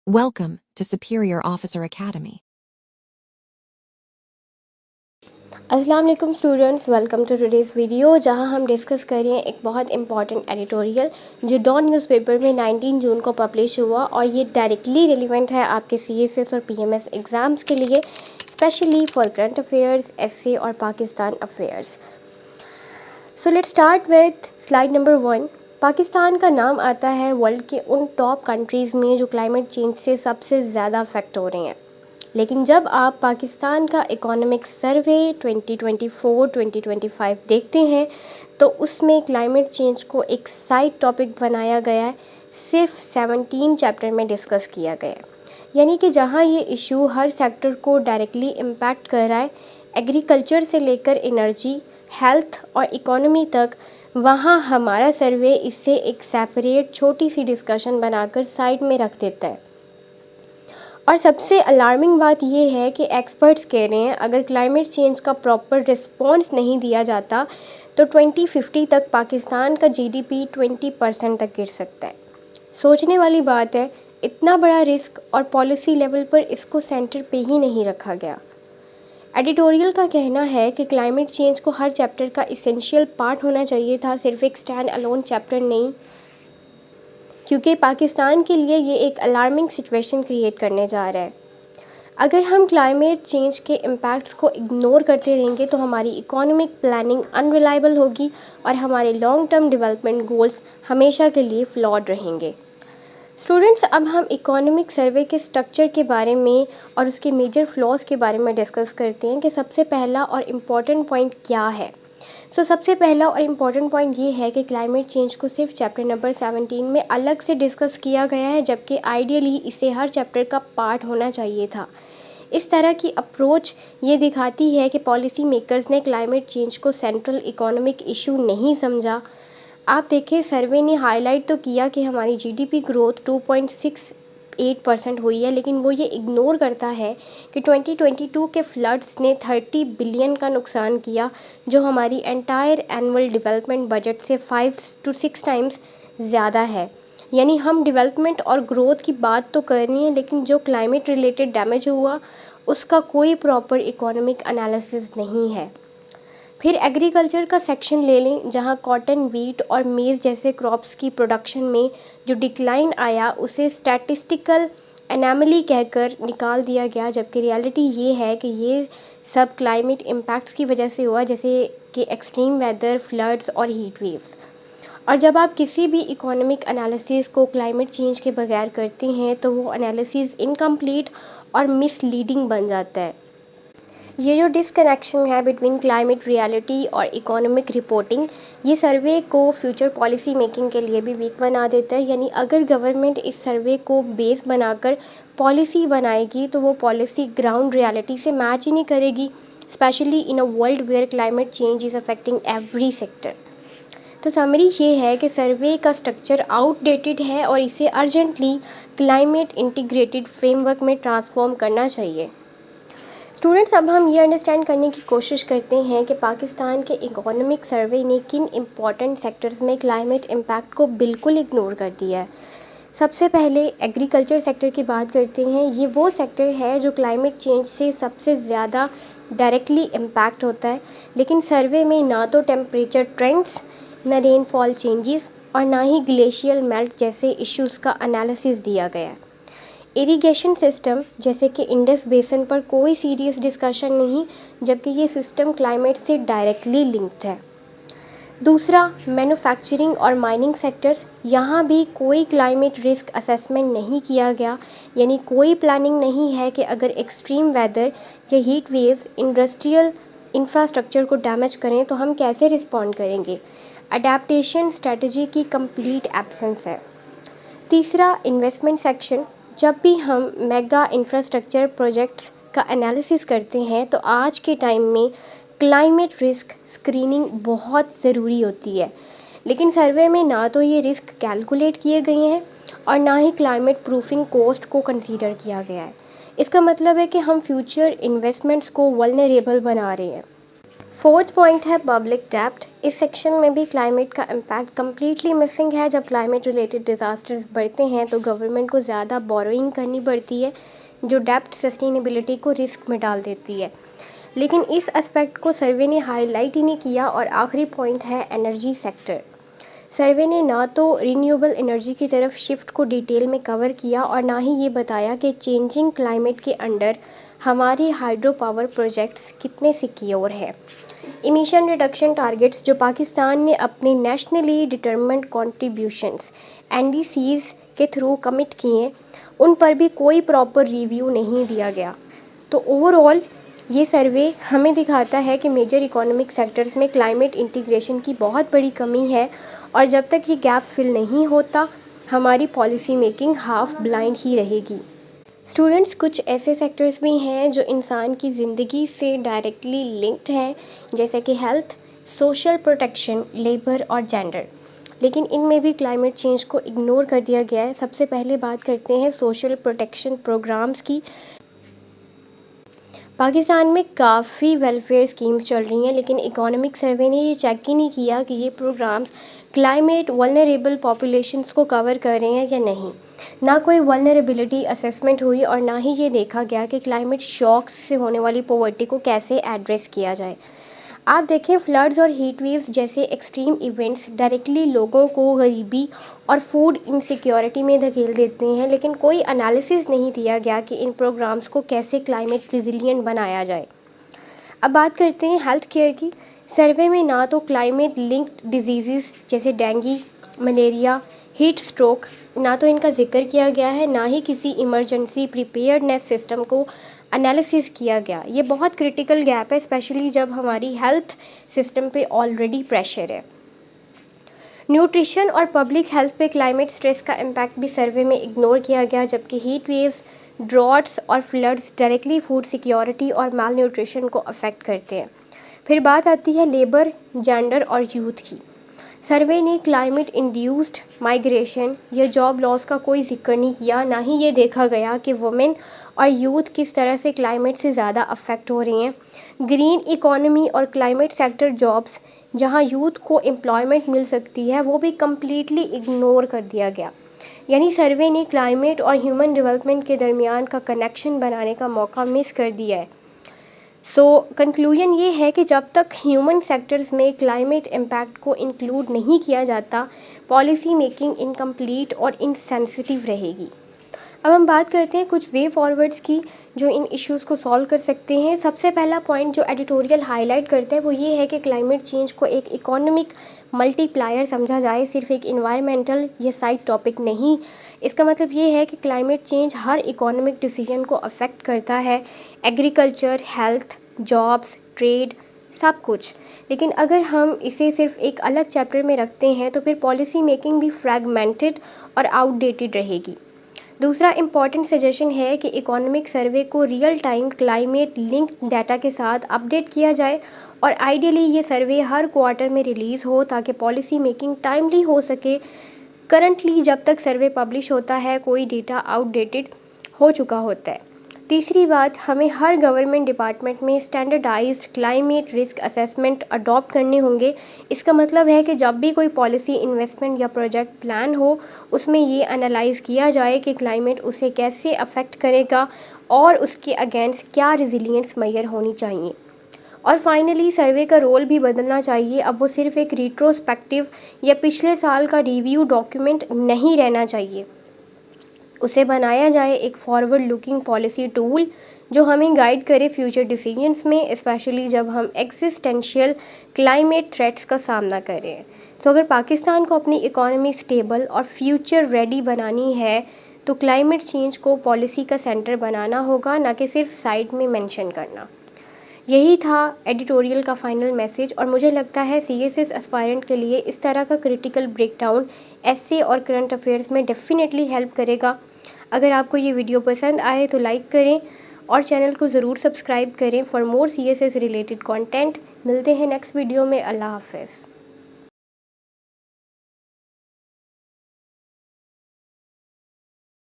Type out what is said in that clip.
Welcome to Superior Officer Academy. अस्सलाम वालेकुम students, welcome to today's video, जहां हम डिस्कस कर रहे हैं एक बहुत इंपॉर्टेंट एडिटोरियल जो डॉन न्यूज़पेपर में 19 जून को पब्लिश हुआ और ये डायरेक्टली रिलेवेंट है आपके CSS और PMS एग्ज़ाम्स के लिए, specially for current affairs, SA और Pakistan affairs. So let's start with slide number 1। Pakistan का नाम आता है वर्ल्ड के उन टॉप कंट्रीज़ में जो क्लाइमेट चेंज से सबसे ज़्यादा अफेक्ट हो रहे हैं। लेकिन जब आप पाकिस्तान का इकोनॉमिक सर्वे 2024-2025 देखते हैं तो उसमें क्लाइमेट चेंज को एक साइड टॉपिक बनाया गया है, सिर्फ 17 चैप्टर में डिस्कस किया गया है। यानी कि जहां ये इशू हर सेक्टर को डायरेक्टली इम्पैक्ट कर रहा है, एग्रीकल्चर से लेकर एनर्जी, हेल्थ और इकोनॉमी तक, वहाँ हमारा सर्वे इससे एक सेपरेट छोटी सी डिस्कशन बनाकर साइड में रख देता है। और सबसे अलार्मिंग बात यह है कि एक्सपर्ट्स कह रहे हैं अगर क्लाइमेट चेंज का प्रॉपर रिस्पॉन्स नहीं दिया जाता तो 2050 तक पाकिस्तान का GDP 20% तक गिर सकता है। सोचने वाली बात है, इतना बड़ा रिस्क और पॉलिसी लेवल पर इसको सेंटर पे ही नहीं रखा गया। एडिटोरियल का कहना है कि क्लाइमेट चेंज को हर चैप्टर का इसेंशियल पार्ट होना चाहिए था, सिर्फ एक स्टैंड अलोन चैप्टर नहीं, क्योंकि पाकिस्तान के लिए ये एक अलार्मिंग सिचुएशन क्रिएट करने जा रहा है। अगर हम क्लाइमेट चेंज के इम्पैक्ट्स को इग्नोर करते रहेंगे तो हमारी इकोनॉमिक प्लानिंग अनरिलायबल होगी और हमारे लॉन्ग टर्म डेवलपमेंट गोल्स हमेशा के लिए फ्लॉड रहेंगे। स्टूडेंट्स, अब हम इकोनॉमिक सर्वे के स्ट्रक्चर के बारे में और उसके मेजर फ्लॉज के बारे में डिस्कस करते हैं कि सबसे पहला और इम्पॉर्टेंट पॉइंट क्या है। सबसे पहला और इम्पॉर्टेंट पॉइंट ये है कि क्लाइमेट चेंज को सिर्फ चैप्टर नंबर 17 में अलग से डिस्कस किया गया है, जबकि आइडियली इसे हर चैप्टर का पार्ट होना चाहिए था। इस तरह की अप्रोच ये दिखाती है कि पॉलिसी मेकर्स ने क्लाइमेट चेंज को सेंट्रल इकोनॉमिक इशू नहीं समझा। आप देखें, सर्वे ने हाईलाइट तो किया कि हमारी GDP ग्रोथ 2.68% हुई है, लेकिन वो ये इग्नोर करता है कि 2022 के फ्लड्स ने 30 बिलियन का नुकसान किया, जो हमारी एंटायर एनुअल डेवलपमेंट बजट से 5 to 6 टाइम्स ज़्यादा है। यानी हम डेवलपमेंट और ग्रोथ की बात तो कर रही हैं, लेकिन जो क्लाइमेट रिलेटेड डैमेज हुआ उसका कोई प्रॉपर इकोनॉमिक एनालिसिस नहीं है। फिर एग्रीकल्चर का सेक्शन ले लें, जहां कॉटन, वीट और मेज़ जैसे क्रॉप्स की प्रोडक्शन में जो डिक्लाइन आया उसे स्टैटिस्टिकल एनामली कहकर निकाल दिया गया, जबकि रियलिटी ये है कि ये सब क्लाइमेट इम्पैक्ट्स की वजह से हुआ, जैसे कि एक्सट्रीम वेदर, फ्लड्स और हीट वेव्स। और जब आप किसी भी इकोनॉमिक एनालिसिस को क्लाइमेट चेंज के बगैर करते हैं तो वो एनालिसिस इनकम्प्लीट और मिसलीडिंग बन जाता है। ये जो डिसकनेक्शन है बिटवीन क्लाइमेट रियलिटी और इकोनॉमिक रिपोर्टिंग, ये सर्वे को फ्यूचर पॉलिसी मेकिंग के लिए भी वीक बना देता है। यानी अगर गवर्नमेंट इस सर्वे को बेस बनाकर पॉलिसी बनाएगी तो वो पॉलिसी ग्राउंड रियलिटी से मैच ही नहीं करेगी, specially in a world where climate change is affecting every sector. तो समरी ये है कि सर्वे का स्ट्रक्चर आउटडेटेड है और इसे अर्जेंटली क्लाइमेट इंटीग्रेटेड फ्रेमवर्क में ट्रांसफॉर्म करना चाहिए। स्टूडेंट्स, अब हम ये अंडरस्टैंड करने की कोशिश करते हैं कि पाकिस्तान के इकोनॉमिक सर्वे ने किन इम्पॉर्टेंट सेक्टर्स में क्लाइमेट इम्पैक्ट को बिल्कुल इग्नोर कर दिया है। सबसे पहले एग्रीकल्चर सेक्टर की बात करते हैं। ये वो सेक्टर है जो क्लाइमेट चेंज से सबसे ज़्यादा डायरेक्टली इम्पैक्ट होता है, लेकिन सर्वे में ना तो टेम्परेचर ट्रेंड्स, न रेनफॉल चेंजेस और ना ही ग्लेशियल मेल्ट जैसे इश्यूज़ का एनालिसिस दिया गया है। इरिगेशन सिस्टम जैसे कि इंडस बेसिन पर कोई सीरियस डिस्कशन नहीं, जबकि ये सिस्टम क्लाइमेट से डायरेक्टली लिंक्ड है। दूसरा, मैन्युफैक्चरिंग और माइनिंग सेक्टर्स, यहाँ भी कोई क्लाइमेट रिस्क असेसमेंट नहीं किया गया। यानी कोई प्लानिंग नहीं है कि अगर एक्सट्रीम वेदर या हीट वेव्स इंडस्ट्रियल इंफ्रास्ट्रक्चर को डैमेज करें तो हम कैसे रिस्पॉन्ड करेंगे। अडेप्टेशन स्ट्रेटजी की कंप्लीट एब्सेंस है। तीसरा, इन्वेस्टमेंट सेक्शन। जब भी हम मेगा इंफ्रास्ट्रक्चर प्रोजेक्ट्स का एनालिसिस करते हैं तो आज के टाइम में क्लाइमेट रिस्क स्क्रीनिंग बहुत ज़रूरी होती है, लेकिन सर्वे में ना तो ये रिस्क कैलकुलेट किए गए हैं और ना ही क्लाइमेट प्रूफिंग कॉस्ट को कंसीडर किया गया है। इसका मतलब है कि हम फ्यूचर इन्वेस्टमेंट्स को वल्नरेबल बना रहे हैं। फोर्थ पॉइंट है पब्लिक डेब्ट। इस सेक्शन में भी क्लाइमेट का इम्पैक्ट कम्प्लीटली मिसिंग है। जब क्लाइमेट रिलेटेड डिज़ास्टर्स बढ़ते हैं तो गवर्नमेंट को ज़्यादा बोरोइंग करनी पड़ती है, जो डेब्ट सस्टेनेबिलिटी को रिस्क में डाल देती है। लेकिन इस एस्पेक्ट को सर्वे ने हाईलाइट ही नहीं किया। और आखिरी पॉइंट है एनर्जी सेक्टर। सर्वे ने ना तो रिन्यूएबल एनर्जी की तरफ शिफ्ट को डिटेल में कवर किया और ना ही ये बताया कि चेंजिंग क्लाइमेट के अंडर हमारी हाइड्रो पावर प्रोजेक्ट्स कितने सिक्योर हैं। इमिशन रिडक्शन टारगेट्स जो पाकिस्तान ने अपने नेशनली डिटरमिन्ड कॉन्ट्रीब्यूशंस NDCs के थ्रू कमिट किए, उन पर भी कोई प्रॉपर रिव्यू नहीं दिया गया। तो ओवरऑल ये सर्वे हमें दिखाता है कि मेजर इकोनॉमिक सेक्टर्स में क्लाइमेट इंटीग्रेशन की बहुत बड़ी कमी है और जब तक ये गैप फिल नहीं होता हमारी पॉलिसी मेकिंग हाफ ब्लाइंड ही रहेगी। स्टूडेंट्स, कुछ ऐसे सेक्टर्स भी हैं जो इंसान की ज़िंदगी से डायरेक्टली लिंक्ड हैं, जैसे कि हेल्थ, सोशल प्रोटेक्शन, लेबर और जेंडर, लेकिन इनमें भी क्लाइमेट चेंज को इग्नोर कर दिया गया है। सबसे पहले बात करते हैं सोशल प्रोटेक्शन प्रोग्राम्स की। पाकिस्तान में काफ़ी वेलफेयर स्कीम्स चल रही हैं, लेकिन इकोनॉमिक सर्वे ने ये चेक ही नहीं किया कि ये प्रोग्राम्स क्लाइमेट वल्नरेबल पॉपुलेशंस को कवर कर रहे हैं या नहीं। ना कोई वल्नरेबिलिटी असेसमेंट हुई और ना ही ये देखा गया कि क्लाइमेट शॉक्स से होने वाली पॉवर्टी को कैसे एड्रेस किया जाए। आप देखें, फ्लड्स और हीट वेव्स जैसे एक्सट्रीम इवेंट्स डायरेक्टली लोगों को गरीबी और फूड इनसिक्योरिटी में धकेल देते हैं, लेकिन कोई एनालिसिस नहीं दिया गया कि इन प्रोग्राम्स को कैसे क्लाइमेट रिजिलिएंट बनाया जाए। अब बात करते हैं हेल्थ केयर की। सर्वे में ना तो क्लाइमेट लिंक्ड डिजीज़ जैसे डेंगू, मलेरिया, हीट स्ट्रोक, ना तो इनका जिक्र किया गया है, ना ही किसी इमरजेंसी प्रिपेयर्डनेस सिस्टम को एनालिसिस किया गया। ये बहुत क्रिटिकल गैप है, स्पेशली जब हमारी हेल्थ सिस्टम पे ऑलरेडी प्रेशर है। न्यूट्रिशन और पब्लिक हेल्थ पे क्लाइमेट स्ट्रेस का इम्पैक्ट भी सर्वे में इग्नोर किया गया, जबकि हीट वेव्स, ड्रॉट्स और फ्लड्स डायरेक्टली फूड सिक्योरिटी और माल न्यूट्रिशन को अफेक्ट करते हैं। फिर बात आती है लेबर, जेंडर और यूथ की। सर्वे ने क्लाइमेट इंड्यूस्ड माइग्रेशन या जॉब लॉस का कोई जिक्र नहीं किया, ना ही ये देखा गया कि वुमेन और यूथ किस तरह से क्लाइमेट से ज़्यादा अफेक्ट हो रही हैं। ग्रीन इकोनॉमी और क्लाइमेट सेक्टर जॉब्स जहां यूथ को एम्प्लॉयमेंट मिल सकती है, वो भी कम्प्लीटली इग्नोर कर दिया गया। यानी सर्वे ने क्लाइमेट और ह्यूमन डेवलपमेंट के दरमियान का कनेक्शन बनाने का मौका मिस कर दिया है। कंक्लूजन ये है कि जब तक ह्यूमन सेक्टर्स में क्लाइमेट इम्पैक्ट को इंक्लूड नहीं किया जाता, पॉलिसी मेकिंग इनकम्प्लीट और इनसेंसिटिव रहेगी। अब हम बात करते हैं कुछ वे फॉरवर्ड्स की जो इन इश्यूज़ को सॉल्व कर सकते हैं। सबसे पहला पॉइंट जो एडिटोरियल हाईलाइट करते हैं वो ये है कि क्लाइमेट चेंज को एक इकोनॉमिक मल्टीप्लायर समझा जाए, सिर्फ एक इन्वायरमेंटल या साइड टॉपिक नहीं। इसका मतलब ये है कि क्लाइमेट चेंज हर इकोनॉमिक डिसीजन को अफेक्ट करता है, एग्रीकल्चर, हेल्थ, जॉब्स, ट्रेड, सब कुछ। लेकिन अगर हम इसे सिर्फ एक अलग चैप्टर में रखते हैं तो फिर पॉलिसी मेकिंग भी फ्रैगमेंटेड और आउटडेटेड रहेगी। दूसरा इम्पॉर्टेंट सजेशन है कि इकोनॉमिक सर्वे को real time climate linked data के साथ अपडेट किया जाए और आइडियली ये सर्वे हर क्वार्टर में रिलीज़ हो ताकि पॉलिसी मेकिंग टाइमली हो सके। करंटली जब तक सर्वे पब्लिश होता है कोई डेटा आउटडेटेड हो चुका होता है। तीसरी बात, हमें हर गवर्नमेंट डिपार्टमेंट में standardised climate risk assessment adopt करने होंगे। इसका मतलब है कि जब भी कोई पॉलिसी, इन्वेस्टमेंट या प्रोजेक्ट प्लान हो उसमें ये एनालाइज़ किया जाए कि क्लाइमेट उसे कैसे अफेक्ट करेगा और उसके अगेंस्ट क्या रेजिलियंस मैयर होनी चाहिए। और फाइनली सर्वे का रोल भी बदलना चाहिए। अब वो सिर्फ एक रिट्रोस्पेक्टिव या पिछले साल का रिव्यू डॉक्यूमेंट नहीं रहना चाहिए, उसे बनाया जाए एक फॉरवर्ड लुकिंग पॉलिसी टूल जो हमें गाइड करे फ्यूचर डिसीजंस में, स्पेशली जब हम एग्जिस्टेंशियल क्लाइमेट थ्रेट्स का सामना करें। तो अगर पाकिस्तान को अपनी इकोनॉमी स्टेबल और फ्यूचर रेडी बनानी है तो क्लाइमेट चेंज को पॉलिसी का सेंटर बनाना होगा, ना कि सिर्फ साइड में मेंशन करना। यही था एडिटोरियल का फाइनल मैसेज और मुझे लगता है CSS एस्पायरेंट के लिए इस तरह का क्रिटिकल ब्रेकडाउन एसए और करंट अफेयर्स में डेफिनेटली हेल्प करेगा। अगर आपको ये वीडियो पसंद आए तो लाइक करें और चैनल को ज़रूर सब्सक्राइब करें for more CSS related content. मिलते हैं नेक्स्ट वीडियो में। अल्लाह हाफ़िज़।